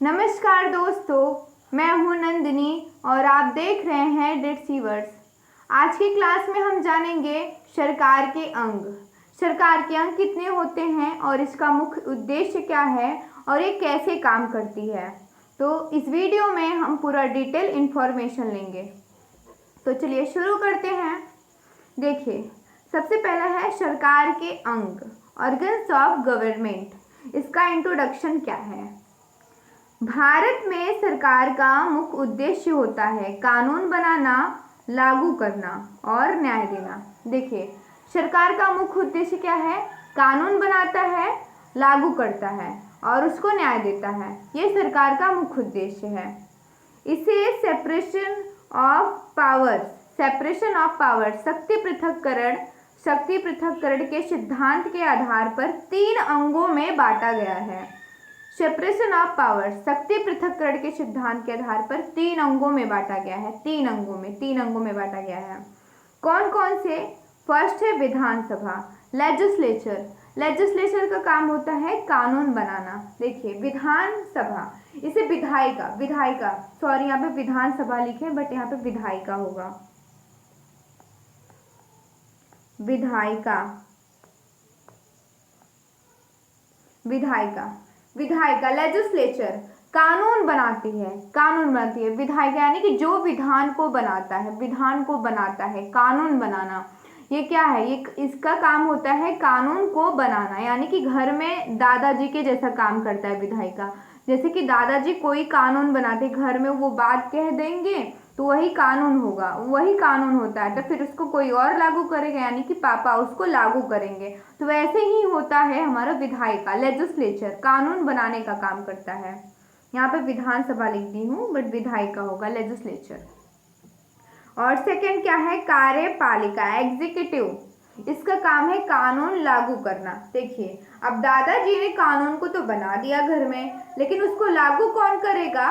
नमस्कार दोस्तों, मैं हूं नंदिनी और आप देख रहे हैं डिट सी वर्ड्स। आज की क्लास में हम जानेंगे सरकार के अंग। सरकार के अंग कितने होते हैं और इसका मुख्य उद्देश्य क्या है और ये कैसे काम करती है। तो इस वीडियो में हम पूरा डिटेल इन्फॉर्मेशन लेंगे। तो चलिए शुरू करते हैं। देखिए, सबसे पहला है सरकार के अंग, ऑर्गन्स ऑफ गवर्नमेंट। इसका इंट्रोडक्शन क्या है। भारत में सरकार का मुख्य उद्देश्य होता है कानून बनाना, लागू करना और न्याय देना। देखिए, सरकार का मुख्य उद्देश्य क्या है। कानून बनाता है, लागू करता है और उसको न्याय देता है। ये सरकार का मुख्य उद्देश्य है। इसे सेपरेशन ऑफ पावर शक्ति पृथक्करण के सिद्धांत के आधार पर 3 अंगों में बांटा गया है। सेपरेशन ऑफ पावर, शक्ति पृथक्करण के सिद्धांत के आधार पर 3 अंगों में बांटा गया है। 3 अंगों में बांटा गया है। कौन कौन से। फर्स्ट है विधानसभा, लेजिस्लेचर का काम होता है कानून बनाना। देखिए, विधानसभा, इसे विधायिका सॉरी, यहाँ पे विधानसभा लिखे बट यहाँ पे विधायिका होगा। विधायिका लेजिस्लेचर कानून बनाती है। विधायिका यानी कि जो विधान को बनाता है, कानून बनाना। ये क्या है, ये इसका काम होता है कानून को बनाना, यानी कि घर में दादाजी के जैसा काम करता है विधायिका। जैसे कि दादाजी कोई कानून बनाते, घर में वो बात कह देंगे तो वही कानून होता है। तो फिर उसको कोई और लागू करेगा, यानी कि पापा उसको लागू करेंगे। तो वैसे ही होता है हमारा विधायिका, लेजिस्लेचर कानून बनाने का काम करता है। यहाँ पे विधानसभा लिख दी हूँ बट विधायिका होगा, लेजिस्लेचर। और सेकंड क्या है, कार्यपालिका, एग्जीक्यूटिव। इसका काम है कानून लागू करना। देखिए, अब दादाजी ने कानून को तो बना दिया घर में, लेकिन उसको लागू कौन करेगा,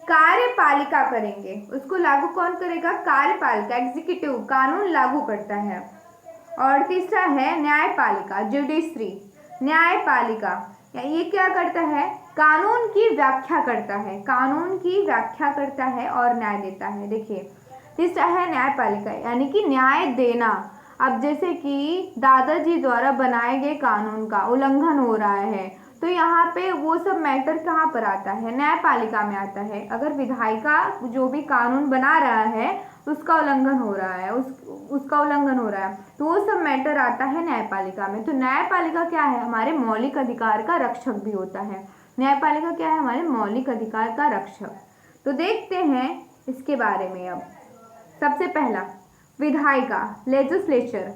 कार्यपालिका करेंगे। उसको लागू कौन करेगा, कार्यपालिका, एग्जीक्यूटिव कानून लागू करता है। और तीसरा है न्यायपालिका, जुडिशरी। न्यायपालिका ये क्या करता है, कानून की व्याख्या करता है और न्याय देता है। देखिए, तीसरा है न्यायपालिका, यानी कि न्याय देना। अब जैसे कि दादाजी द्वारा बनाए गए कानून का उल्लंघन हो रहा है, तो यहाँ पे वो सब मैटर कहाँ पर आता है, न्यायपालिका में आता है। अगर विधायिका जो भी कानून बना रहा है उसका उल्लंघन हो रहा है, तो वो सब मैटर आता है न्यायपालिका में। तो न्यायपालिका क्या है, हमारे मौलिक अधिकार का रक्षक भी होता है। न्यायपालिका क्या है, हमारे मौलिक अधिकार का रक्षक। तो देखते हैं इसके बारे में। अब सबसे पहला विधायिका, लेजिस्लेचर,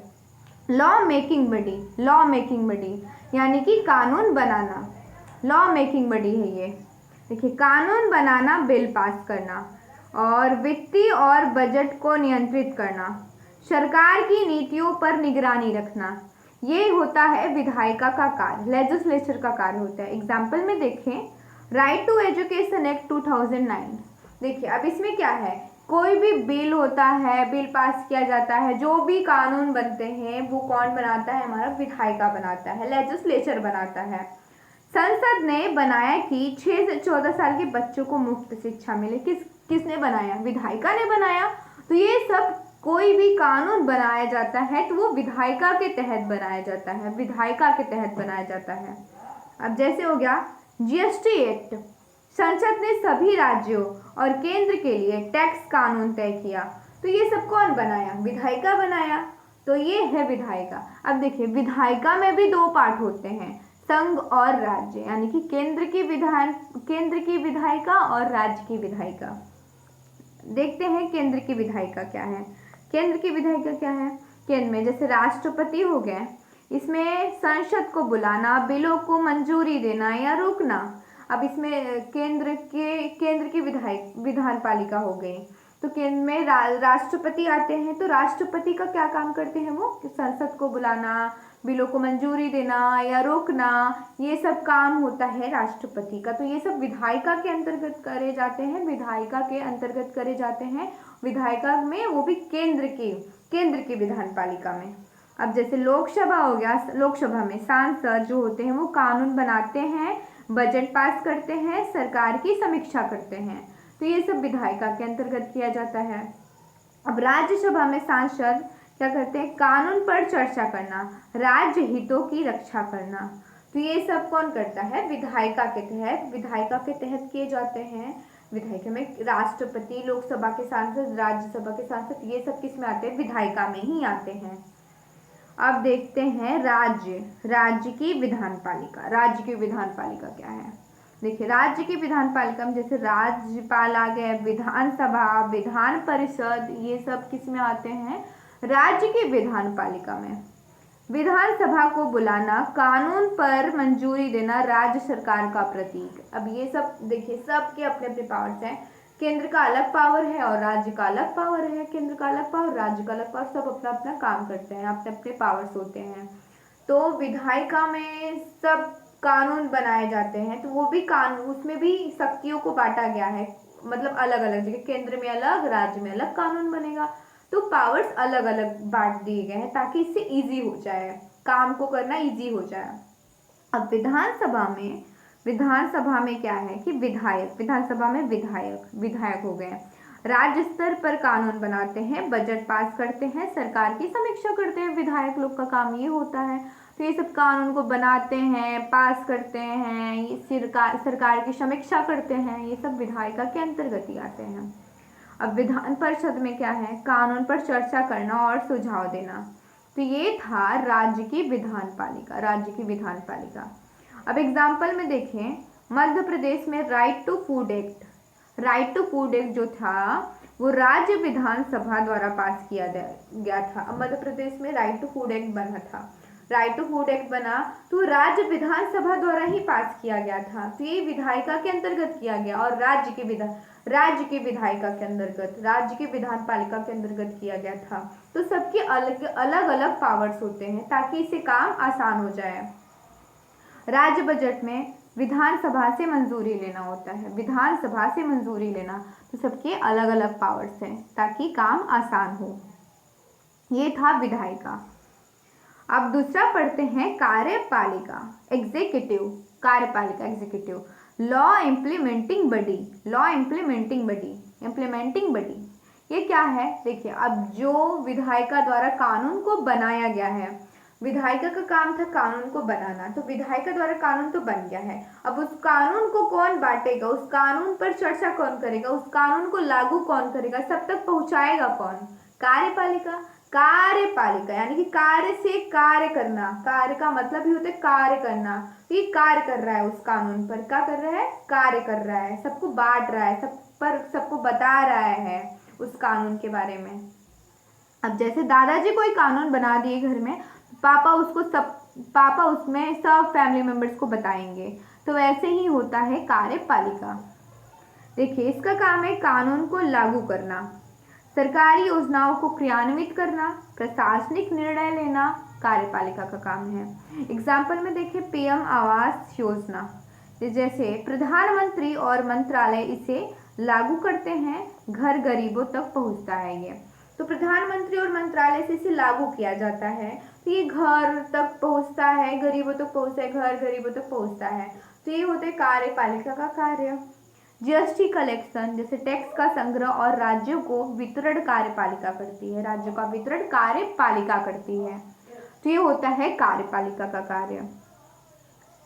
लॉ मेकिंग बॉडी, यानी कि कानून बनाना, लॉ मेकिंग बॉडी है ये। देखिए, कानून बनाना, बिल पास करना और वित्तीय और बजट को नियंत्रित करना, सरकार की नीतियों पर निगरानी रखना, ये होता है विधायिका का कार्य, लेजिस्लेचर का कार्य होता है। एग्जाम्पल में देखें, राइट टू एजुकेशन एक्ट 2009। देखिए, अब इसमें क्या है, कोई भी बिल होता है, बिल पास किया जाता है, जो भी कानून बनते हैं वो कौन बनाता है, हमारा विधायिका बनाता है, लेजिस्लेचर बनाता है। संसद ने बनाया कि 6 से 14 साल के बच्चों को मुफ्त शिक्षा मिले। किसने बनाया, विधायिका ने बनाया। तो ये सब कोई भी कानून बनाया जाता है तो वो विधायिका के तहत बनाया जाता है। अब जैसे हो गया जीएसटी एक्ट, संसद ने सभी राज्यों और केंद्र के लिए टैक्स कानून तय किया। तो ये सब कौन बनाया, विधायिका बनाया। तो ये है विधायिका। अब देखिए, विधायिका में भी 2 पार्ट होते हैं, संघ और राज्य, यानी कि केंद्र की विधायिका और राज्य की विधायिका। देखते हैं केंद्र की विधायिका क्या है। केंद्र में जैसे राष्ट्रपति हो गए, इसमें संसद को बुलाना, बिलों को मंजूरी देना या रोकना। अब इसमें केंद्र की विधान पालिका हो गई। तो केंद्र में राष्ट्रपति आते हैं, तो राष्ट्रपति का क्या काम करते हैं, वो संसद को बुलाना, बिलों को मंजूरी देना या रोकना, ये सब काम होता है राष्ट्रपति का। तो ये सब विधायिका के अंतर्गत करे जाते हैं, विधायिका में, वो भी केंद्र की विधान पालिका में। अब जैसे लोकसभा हो गया, लोकसभा में सांसद जो होते हैं वो कानून बनाते हैं, बजट पास करते हैं, सरकार की समीक्षा करते हैं। तो ये सब विधायिका के अंतर्गत किया जाता है। अब राज्यसभा में सांसद क्या करते हैं, कानून पर चर्चा करना, राज्य हितों की रक्षा करना। तो ये सब कौन करता है, विधायिका के तहत, विधायिका के तहत किए जाते हैं। विधायिका में राष्ट्रपति, लोकसभा के सांसद, राज्यसभा के सांसद, ये सब किस में आते हैं, विधायिका में ही आते हैं। अब देखते हैं राज्य की विधानपालिका। राज्य की विधानपालिका क्या है, देखिए राज्य की विधानपालिका में जैसे राज्यपाल आ गए, विधानसभा, विधान परिषद, ये सब किस में आते हैं, राज्य की विधानपालिका में। विधानसभा को बुलाना, कानून पर मंजूरी देना राज्य सरकार का प्रतीक। अब ये सब देखिए, सबके अपने अपने पावर्स हैं। केंद्र का अलग पावर है और राज्य का अलग पावर है, केंद्र का अलग पावर, राज्य का अलग पावर, सब अपना अपना काम करते हैं, अपने अपने पावर्स होते हैं। तो विधायिका में सब कानून बनाए जाते हैं, तो वो भी कानून, उसमें भी शक्तियों को बांटा गया है, मतलब अलग अलग जगह, केंद्र में अलग, राज्य में अलग कानून बनेगा। तो पावर्स अलग अलग बांट दिए गए हैं ताकि इससे इजी हो जाए, काम को करना इजी हो जाए। अब विधानसभा में क्या है कि विधायक, विधानसभा में विधायक हो गए। राज्य स्तर पर कानून बनाते हैं, बजट पास करते हैं, सरकार की समीक्षा करते हैं। विधायक लोग का काम ये होता है। तो ये सब कानून को बनाते हैं, पास करते हैं, ये सरकार की समीक्षा करते हैं, ये सब विधायिका के अंतर्गत ही आते हैं। अब विधान परिषद में क्या है, कानून पर चर्चा करना और सुझाव देना। तो ये था राज्य की विधानपालिका। अब एग्जाम्पल में देखें, मध्य प्रदेश में राइट टू फूड एक्ट जो था वो राज्य विधानसभा द्वारा पास किया गया था। अब मध्य प्रदेश में राइट टू फूड एक्ट बना था, राइट टू फूड एक्ट बना तो राज्य विधानसभा द्वारा ही पास किया गया था। तो ये विधायिका के अंतर्गत किया गया और राज्य की विधायिका के अंतर्गत, राज्य की विधानपालिका के अंतर्गत किया गया था। तो सबके अलग अलग पावर्स होते हैं ताकि इससे काम आसान हो जाए। राज्य बजट में विधानसभा से मंजूरी लेना होता है, विधानसभा से मंजूरी लेना, तो सबके अलग अलग पावर्स हैं ताकि काम आसान हो। ये था विधायिका। अब दूसरा पढ़ते हैं कार्यपालिका, एग्जीक्यूटिव, लॉ इम्प्लीमेंटिंग बॉडी। ये क्या है, देखिए अब जो विधायिका द्वारा कानून को बनाया गया है, विधायिका का काम था कानून को बनाना, तो विधायिका द्वारा कानून तो बन गया है। अब उस कानून को कौन बांटेगा, उस कानून पर चर्चा कौन करेगा, उस कानून को लागू कौन करेगा, सब तक पहुंचाएगा कौन, कार्यपालिका यानी कि कार्य से कार्य करना, कार्य का मतलब ही होता है कार्य करना। तो ये कार्य कर रहा है उस कानून पर, क्या कर रहा है, कार्य कर रहा है, सबको बांट रहा है, सबको बता रहा है उस कानून के बारे में। अब जैसे दादाजी कोई कानून बना दिए घर में, पापा उसमें सब फैमिली मेंबर्स को बताएंगे, तो वैसे ही होता है कार्यपालिका। देखिए इसका काम है कानून को लागू करना, सरकारी योजनाओं को क्रियान्वित करना, प्रशासनिक निर्णय लेना, कार्यपालिका का काम है। एग्जाम्पल में देखिए पीएम आवास योजना, जैसे प्रधानमंत्री और मंत्रालय इसे लागू करते हैं, घर गरीबों तक पहुंचता है ये। तो प्रधानमंत्री और मंत्रालय से इसे लागू किया जाता है, तो ये घर तक पहुंचता है, गरीबों तक पहुंचता है, घर गरीबों तक पहुंचता है। तो ये होते कार्यपालिका का कार्य। जीएसटी कलेक्शन, जैसे टैक्स का संग्रह और राज्यों को वितरण कार्यपालिका करती है, राज्यों का वितरण कार्यपालिका करती है। तो ये होता है कार्यपालिका का कार्य।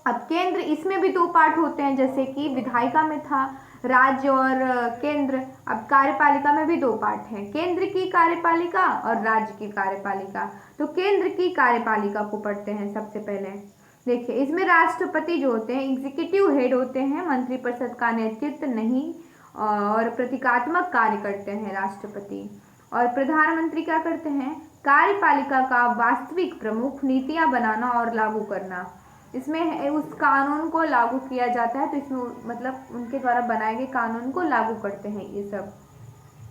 अब केंद्र, इसमें भी दो पार्ट होते हैं, जैसे कि विधायिका में था राज्य और केंद्र। अब कार्यपालिका में भी दो पार्ट हैं, केंद्र की कार्यपालिका और राज्य की कार्यपालिका। तो केंद्र की कार्यपालिका को पढ़ते हैं सबसे पहले। देखिए इसमें राष्ट्रपति जो होते हैं एग्जीक्यूटिव हेड होते हैं, मंत्रिपरिषद का नेतृत्व नहीं और प्रतीकात्मक कार्य करते हैं राष्ट्रपति। और प्रधानमंत्री क्या करते हैं, कार्यपालिका का वास्तविक प्रमुख, नीतियां बनाना और लागू करना। इसमें उस कानून को लागू किया जाता है, तो इसमें मतलब उनके द्वारा बनाए गए कानून को लागू करते हैं ये सब।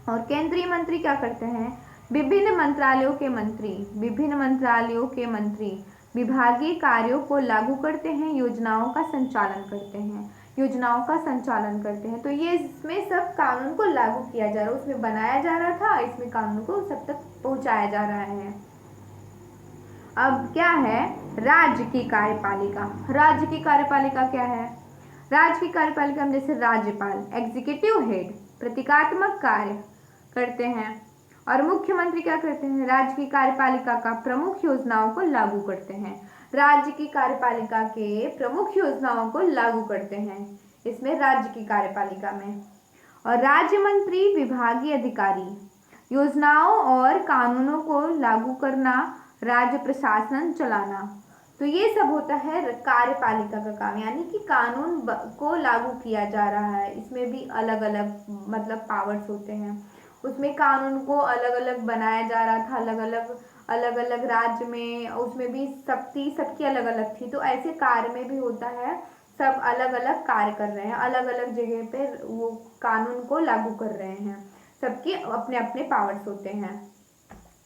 और केंद्रीय मंत्री क्या करते हैं, विभिन्न मंत्रालयों के मंत्री विभागीय कार्यों को लागू करते हैं, योजनाओं का संचालन करते हैं। तो ये इसमें सब कानून को लागू किया जा रहा है, उसमें बनाया जा रहा था, इसमें कानून को सब तक पहुंचाया जा रहा है। अब क्या है, राज्य की कार्यपालिका क्या है, राज्य की कार्यपालिका में जैसे राज्यपाल एग्जीक्यूटिव हेड प्रतीकात्मक कार्य करते हैं और मुख्यमंत्री क्या करते हैं, राज्य की कार्यपालिका का प्रमुख योजनाओं को लागू करते हैं। राज्य की कार्यपालिका के प्रमुख योजनाओं को लागू करते हैं इसमें राज्य की कार्यपालिका में। और राज्य मंत्री विभागीय अधिकारी योजनाओं और कानूनों को लागू करना, राज्य प्रशासन चलाना, तो ये सब होता है कार्यपालिका का काम, यानी कि कानून को लागू किया जा रहा है। इसमें भी अलग अलग मतलब पावर्स होते हैं, उसमें कानून को अलग अलग बनाया जा रहा था, अलग अलग राज्य में, उसमें भी सबकी अलग अलग थी। तो ऐसे कार्य में भी होता है, सब अलग अलग कार्य कर रहे हैं, अलग अलग जगह पे वो कानून को लागू कर रहे हैं, सबके अपने अपने पावर्स होते हैं।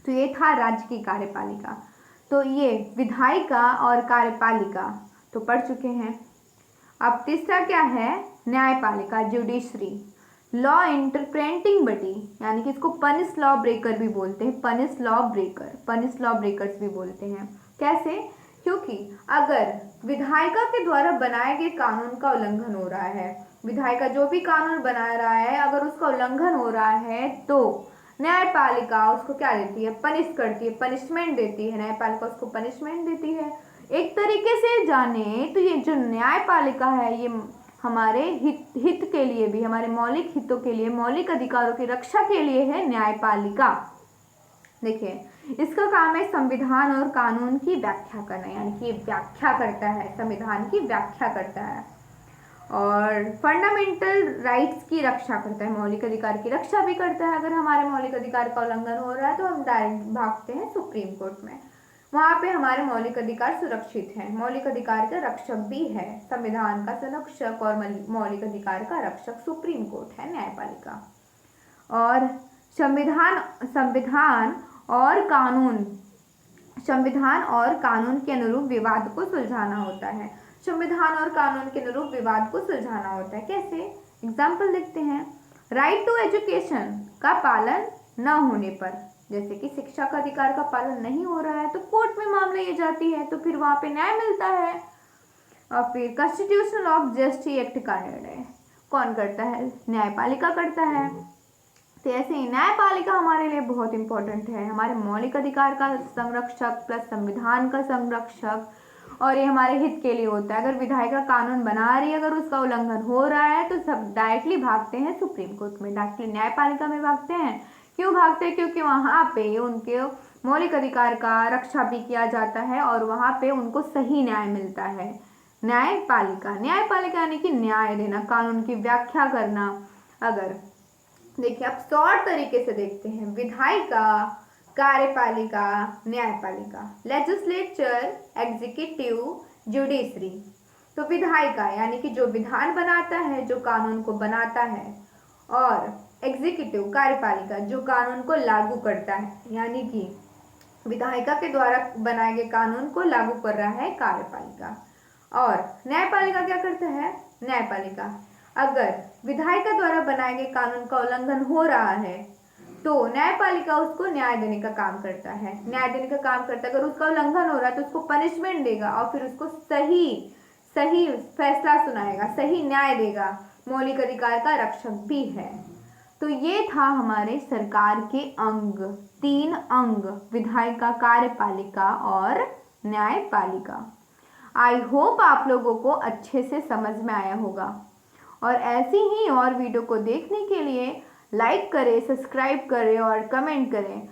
तो ये था राज्य की कार्यपालिका। तो ये विधायिका और कार्यपालिका तो पढ़ चुके हैं। अब तीसरा क्या है, न्यायपालिका जुडिशरी, लॉ इंटरप्रेटिंग बॉडी, यानी कि इसको पनिश लॉ ब्रेकर भी बोलते हैं, पनिश लॉ ब्रेकर्स भी बोलते हैं। कैसे, क्योंकि अगर विधायिका के द्वारा बनाए गए कानून का उल्लंघन हो रहा है, विधायिका जो भी कानून बना रहा है अगर उसका उल्लंघन हो रहा है तो न्यायपालिका उसको क्या देती है, पनिश करती है, पनिशमेंट देती है, न्यायपालिका उसको पनिशमेंट देती है। एक तरीके से जाने तो ये जो न्यायपालिका है ये हमारे हित के लिए भी, हमारे मौलिक हितों के लिए, मौलिक अधिकारों की रक्षा के लिए है न्यायपालिका। देखिए, इसका काम है संविधान और कानून की व्याख्या करना, यानी कि व्याख्या करता है, संविधान की व्याख्या करता है और फंडामेंटल राइट्स की रक्षा करता है, मौलिक अधिकार की रक्षा भी करता है। अगर हमारे मौलिक अधिकार का उल्लंघन हो रहा है तो हम डायरेक्ट भागते हैं सुप्रीम कोर्ट में, वहाँ पे हमारे मौलिक अधिकार सुरक्षित हैं। मौलिक अधिकार का रक्षक भी है, संविधान का संरक्षक और मौलिक अधिकार का रक्षक सुप्रीम कोर्ट है, न्यायपालिका। और संविधान और कानून के अनुरूप विवाद को सुलझाना होता है, संविधान और कानून के अनुरूप विवाद को सुलझाना होता है। कैसे, एग्जाम्पल देखते हैं। राइट टू एजुकेशन का पालन न होने पर, जैसे कि शिक्षा का अधिकार का पालन नहीं हो रहा है तो कोर्ट में मामला ये जाती है, तो फिर वहाँ पे न्याय मिलता है। और फिर कॉन्स्टिट्यूशनल ऑफ जस्टिस एक्ट का निर्णय कौन करता है, न्यायपालिका करता है। तो ऐसे ही न्यायपालिका हमारे लिए बहुत इंपॉर्टेंट है, हमारे मौलिक अधिकार का संरक्षक प्लस संविधान का संरक्षक, और ये हमारे हित के लिए होता है। अगर विधायिका कानून बना रही है, अगर उसका उल्लंघन हो रहा है तो सब डायरेक्टली भागते हैं सुप्रीम कोर्ट में, डायरेक्टली न्यायपालिका में भागते हैं। क्यों भागते हैं, क्योंकि वहाँ पे उनके मौलिक अधिकार का रक्षा भी किया जाता है और वहाँ पे उनको सही न्याय मिलता है। न्यायपालिका यानी कि न्याय देना, कानून की व्याख्या करना। अगर देखिए, अब शॉर्ट तरीके से देखते हैं, विधायिका, कार्यपालिका, न्यायपालिका, लेजिस्लेचर, एग्जीक्यूटिव, जुडिशरी। तो विधायिका यानी कि जो विधान बनाता है, जो कानून को बनाता है, और एग्जीक्यूटिव कार्यपालिका जो कानून को लागू करता है, यानी कि विधायिका के द्वारा बनाए गए कानून को लागू कर रहा है कार्यपालिका। और न्यायपालिका क्या करता है, न्यायपालिका अगर विधायिका द्वारा बनाए गए कानून का उल्लंघन हो रहा है तो न्यायपालिका उसको न्याय देने का काम करता है, अगर उसका उल्लंघन हो रहा है तो उसको पनिशमेंट देगा और फिर उसको सही फैसला सुनाएगा, सही न्याय देगा, मौलिक अधिकार का रक्षक भी है। तो ये था हमारे सरकार के अंग, 3 अंग, विधायिका, कार्यपालिका और न्यायपालिका। आई होप आप लोगों को अच्छे से समझ में आया होगा। और ऐसी ही और वीडियो को देखने के लिए लाइक करें, सब्सक्राइब करें और कमेंट करें।